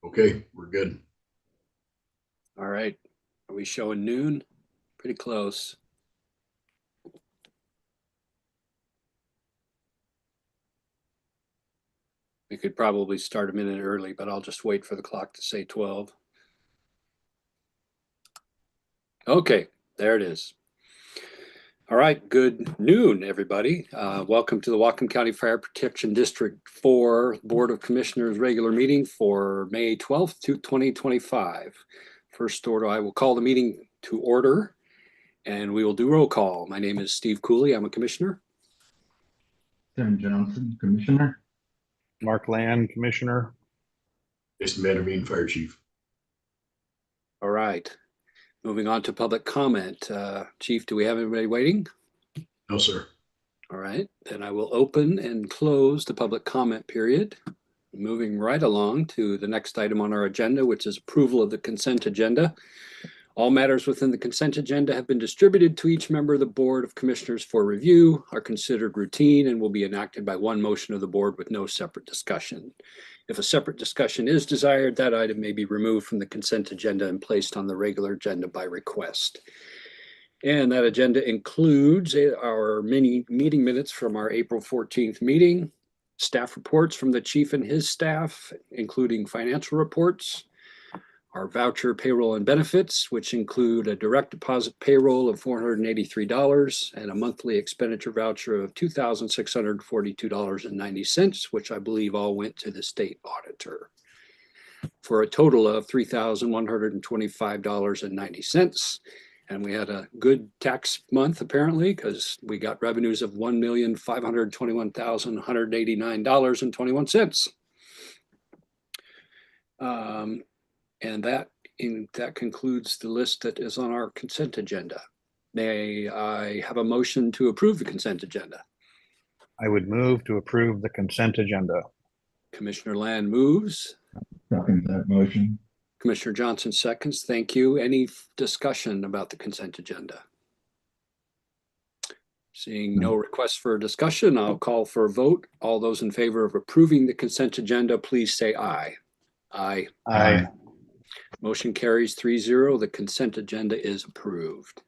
Okay, we're good. All right. Are we showing noon? Pretty close. We could probably start a minute early, but I'll just wait for the clock to say 12. Okay, there it is. All right, good noon, everybody. Welcome to the Whatcom County Fire Protection District 4 Board of Commissioners regular meeting for May 12th, 2025. First order, I will call the meeting to order, and we will do roll call. My name is Steve Cooley. I'm a commissioner. Tim Johnson, Commissioner. Mark Land, Commissioner. Jason Vanderveen, Fire Chief. All right. Moving on to public comment. Chief, do we have anybody waiting? No, sir. All right, then I will open and close the public comment period. Moving right along to the next item on our agenda, which is approval of the consent agenda. All matters within the consent agenda have been distributed to each member of the Board of Commissioners for review, are considered routine, and will be enacted by one motion of the board with no separate discussion. If a separate discussion is desired, that item may be removed from the consent agenda and placed on the regular agenda by request. And that agenda includes our mini meeting minutes from our April 14th meeting, staff reports from the chief and his staff, including financial reports, our voucher payroll and benefits, which include a direct deposit payroll of $483 and a monthly expenditure voucher of $2,642.90, which I believe all went to the state auditor, for a total of $3,125.90. And we had a good tax month, apparently, because we got revenues of $1,521,189.21. And that concludes the list that is on our consent agenda. May I have a motion to approve the consent agenda? I would move to approve the consent agenda. Commissioner Land moves. Second that motion. Commissioner Johnson seconds. Thank you. Any discussion about the consent agenda? Seeing no requests for discussion, I'll call for a vote. All those in favor of approving the consent agenda, please say aye. Aye. Aye. Motion carries 3-0. The consent agenda is approved.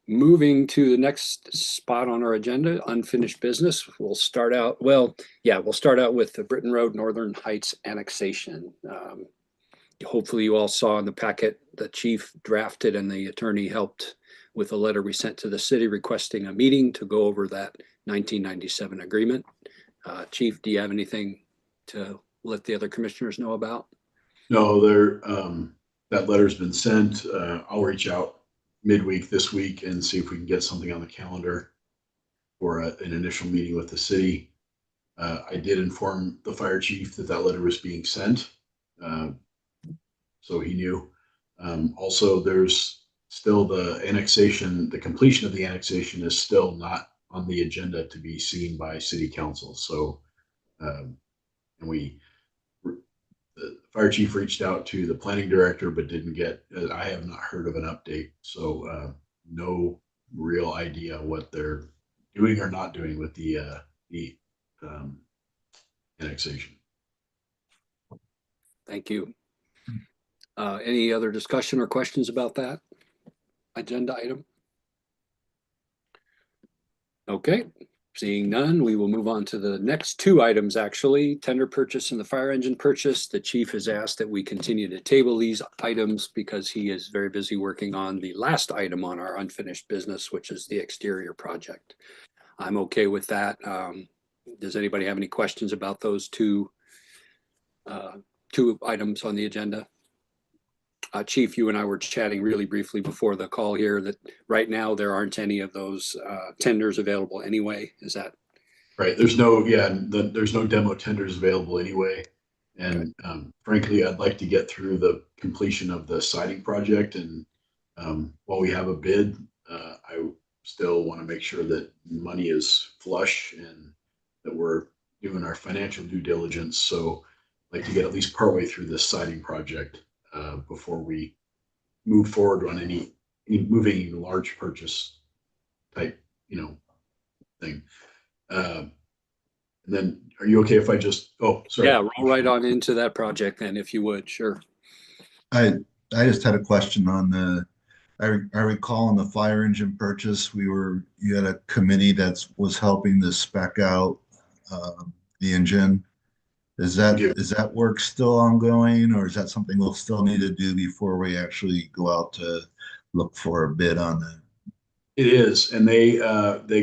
Moving to the next spot on our agenda, unfinished business. We'll start out with the Britton Road Northern Heights annexation. Hopefully you all saw in the packet the chief drafted and the attorney helped with a letter we sent to the city requesting a meeting to go over that 1997 agreement. Chief, do you have anything to let the other commissioners know about? No, that letter's been sent. I'll reach out midweek this week and see if we can get something on the calendar for an initial meeting with the city. I did inform the fire chief that letter was being sent, so he knew. Also, there's still the annexation, the completion of the annexation is still not on the agenda to be seen by city council. So, and the fire chief reached out to the planning director, but didn't get, I have not heard of an update. So no real idea what they're doing or not doing with the annexation. Thank you. Any other discussion or questions about that agenda item? Okay. Seeing none, we will move on to the next two items, actually. Tender purchase and the fire engine purchase. The chief has asked that we continue to table these items because he is very busy working on the last item on our unfinished business, which is the exterior project. I'm okay with that. Does anybody have any questions about those two items on the agenda? Chief, you and I were chatting really briefly before the call here that right now there aren't any of those tenders available anyway. Is that right? There's no demo tenders available anyway. And frankly, I'd like to get through the completion of the siding project. And while we have a bid, I still want to make sure that money is flush and that we're doing our financial due diligence. So I'd like to get at least partway through this siding project before we move forward on any large purchase type, thing. And then, are you okay if I just, oh, sorry. Yeah, roll right on into that project then, if you would, sure. I just had a question on I recall on the fire engine purchase, you had a committee that was helping to spec out the engine. We do. Is that work still ongoing, or is that something we'll still need to do before we actually go out to look for a bid on that? It is, and they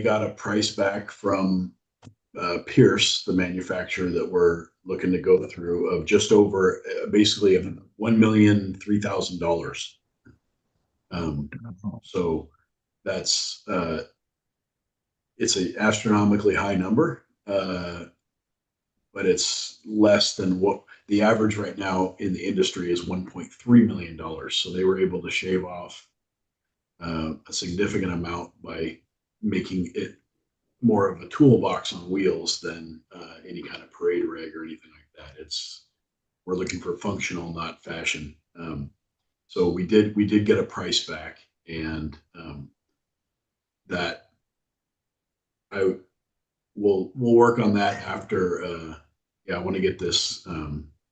got a price back from Pierce, the manufacturer that we're looking to go through, of just over basically of $1,003,000. So that's it's an astronomically high number, but it's less than what the average right now in the industry is $1.3 million. So they were able to shave off a significant amount by making it more of a toolbox on wheels than any kind of parade rig or anything like that. We're looking for functional, not fashion. So we did get a price back, and that I we'll work on that after. Yeah, I want to get this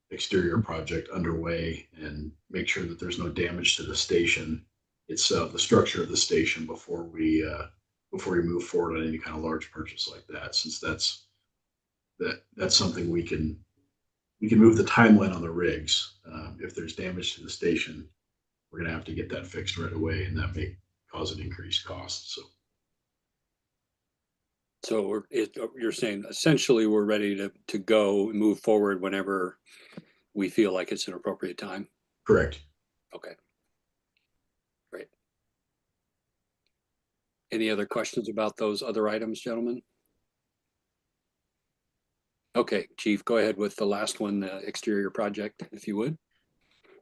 exterior project underway and make sure that there's no damage to the station itself, the structure of the station, before we move forward on any kind of large purchase like that. Since that's something we can move the timeline on the rigs. If there's damage to the station, we're gonna have to get that fixed right away, and that may cause an increased cost. So So you're saying essentially we're ready to go and move forward whenever we feel like it's an appropriate time. correct. Okay. Great. Any other questions about those other items, gentlemen? Okay, Chief, go ahead with the last one, the exterior project, if you would.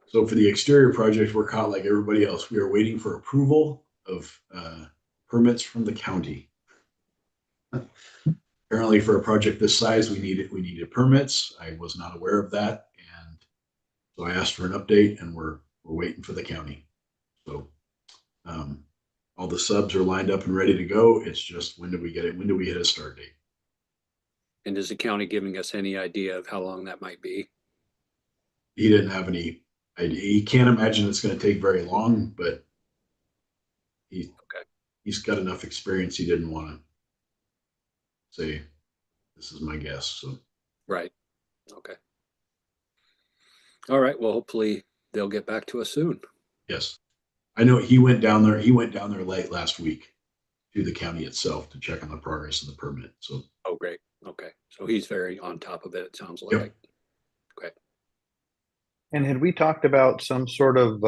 So for the exterior project, we're caught like everybody else. We are waiting for approval of permits from the county. Apparently, for a project this size, we needed permits. I was not aware of that, and so I asked for an update, and we're waiting for the county. So all the subs are lined up and ready to go. It's just when do we get it? When do we hit a start date? And is the county giving us any idea of how long that might be? He didn't have any idea. He can't imagine it's going to take very long, but he's got enough experience. He didn't want to say, this is my guess. So Right. Okay. All right. Well, hopefully they'll get back to us soon. yes, I know he went down there. He went down there late last week to the county itself to check on the progress of the permit. So Oh, great. Okay. So he's very on top of it, it sounds like. Yep. Okay. And had we talked about some sort of,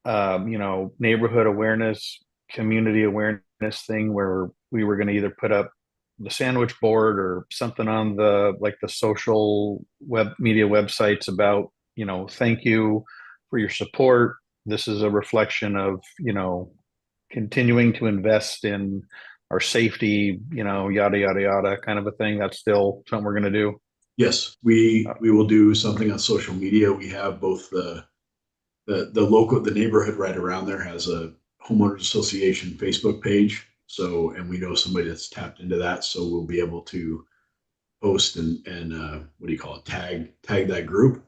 neighborhood awareness, community awareness thing where we were going to either put up the sandwich board or something on the social web media websites about, thank you for your support. This is a reflection of, continuing to invest in our safety, yada, yada, yada kind of a thing. That's still something we're going to do. yes, we will do something on social media. We have both the neighborhood right around there has a homeowners association Facebook page. So, and we know somebody that's tapped into that. So we'll be able to post and what do you call it? Tag that group.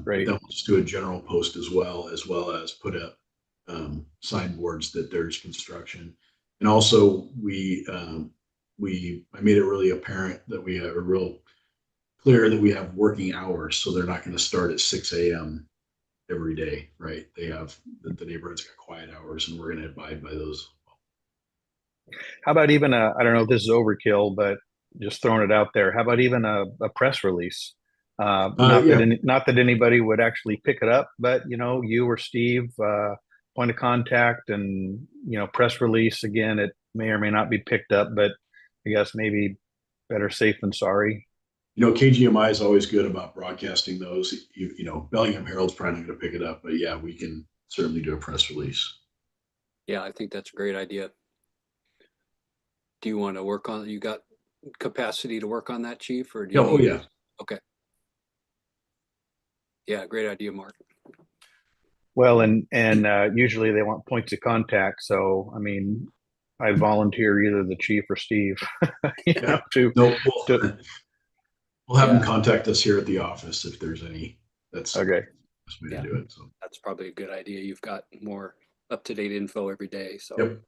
Great. Then we'll just do a general post as well as put up signboards that there's construction. And also I made it really apparent that we are real clear that we have working hours. So they're not going to start at 6 a.m. every day, right? They have the neighborhood's got quiet hours, and we're going to abide by those. How about even I don't know if this is overkill, but just throwing it out there. How about even a press release? Yeah, Not that anybody would actually pick it up, but you or Steve, point of contact, and press release. Again, it may or may not be picked up, but I guess maybe better safe than sorry. KGMI is always good about broadcasting those. Bellingham Herald's probably not going to pick it up, but yeah, we can certainly do a press release. Yeah, I think that's a great idea. Do you want to work on, you got capacity to work on that, Chief, or do you Oh need- yeah. Okay. Yeah, great idea, Mark. Well, and usually they want points of contact. So, I mean, I volunteer either the chief or Steve, Yeah. to, No, we'll have them Yeah. contact us here at the office if there's any. That's the okay. best way Yeah. to do it. So, That's probably a good idea. You've got more up-to-date info every day, so. yep.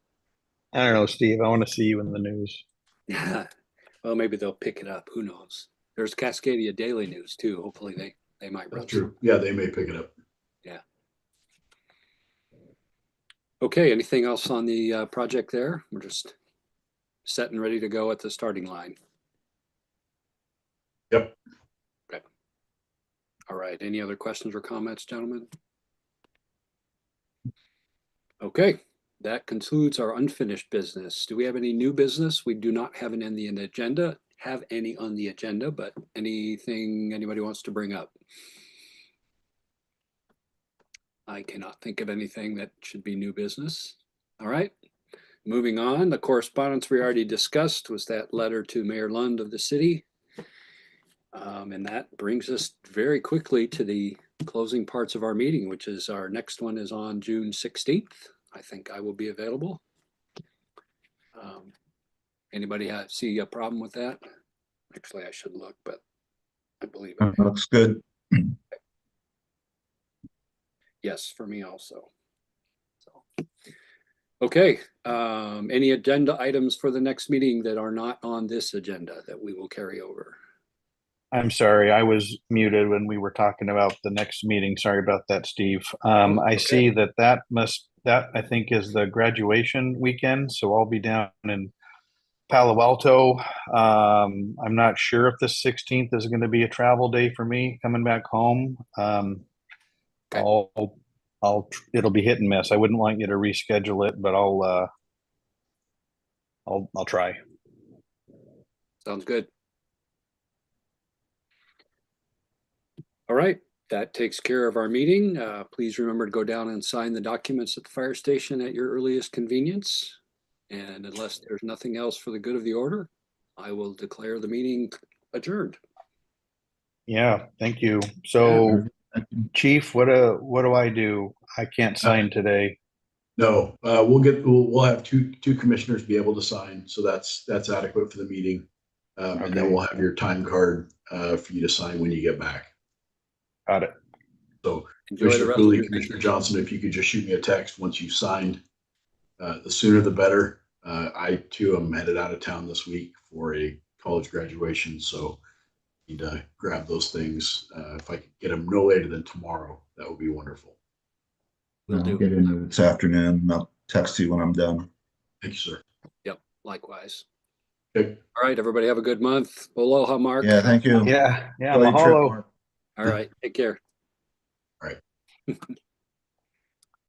I don't know, Steve, I want to see you in the news. Yeah. Well, maybe they'll pick it up. Who knows? There's Cascadia Daily News too. Hopefully they might run That's true. Yeah, they may pick it up. Yeah. Okay, anything else on the project there? We're just set and ready to go at the starting line. Yep. Okay. All right. Any other questions or comments, gentlemen? Okay, that concludes our unfinished business. Do we have any new business? We do not have any on the agenda. But anything anybody wants to bring up? I cannot think of anything that should be new business. All right. Moving on, the correspondence we already discussed was that letter to Mayor Lund of the city. And that brings us very quickly to the closing parts of our meeting, which is our next one is on June 16th. I think I will be available. Anybody see a problem with that? Actually, I should look, but I believe it. Looks good. Yes, for me also. So, okay, any agenda items for the next meeting that are not on this agenda that we will carry over? I'm sorry, I was muted when we were talking about the next meeting. Sorry about that, Steve. I okay. see that I think is the graduation weekend, so I'll be down in Palo Alto. I'm not sure if the 16th is going to be a travel day for me coming back home. Okay. It'll be hit and miss. I wouldn't want you to reschedule it, but I'll try. Sounds good. All right, that takes care of our meeting. Please remember to go down and sign the documents at the fire station at your earliest convenience. And unless there's nothing else for the good of the order, I will declare the meeting adjourned. Yeah, thank you. So, Chief, what do I do? I can't sign today. No, we'll have two commissioners be able to sign, so that's adequate for the meeting. And then Okay. we'll have your time card for you to sign when you get back. Got it. So Enjoy the Commissioner rest of Cooley, your Commissioner vacation. Johnson, if you could just shoot me a text once you've signed, the sooner the better. I too am headed out of town this week for a college graduation, so need to grab those things. If I could get them no later than tomorrow, that would be wonderful. Will I'll do. get into it this afternoon, and I'll text you when I'm done. Thank you, sir. Yep, likewise. Okay. All right, everybody have a good month. Aloha, Mark. Yeah, thank you. Yeah, Enjoy your trip, mahalo. Mark. All right, take care. All right.